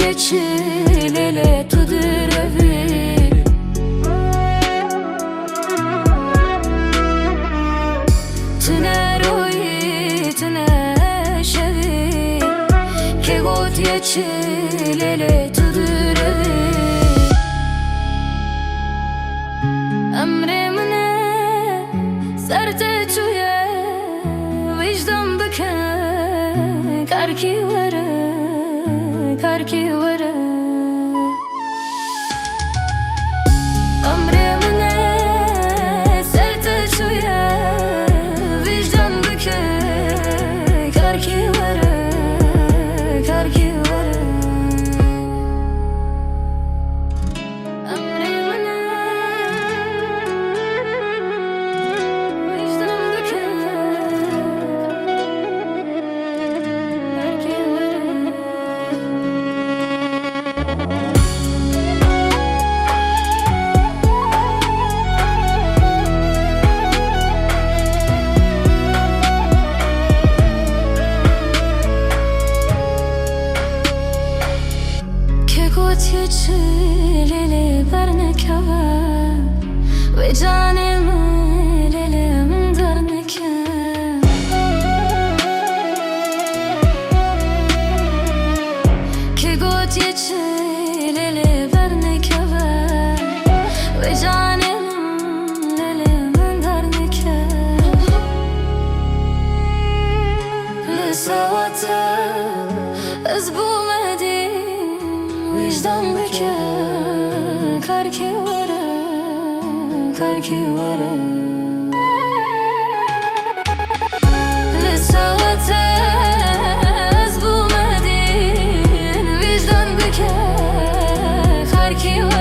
geçilele tudur evi Tüne royi tüne şevi Kegot geçilele tudur evi Emrimine serte çuye Vicdan bıke Karki vere Karki vere Emrimine serte çuye Vicdan bıke Karki vere Karki vere Geçilele bernekava ve canımı lelemin darneke Ki got geçilele bernekava ve canımı lelemin darneke Lisavata ezbumedi Vicdan bıke Karki vere Karki vere Lisavate ezbumedin Vicdan bıke Karki vere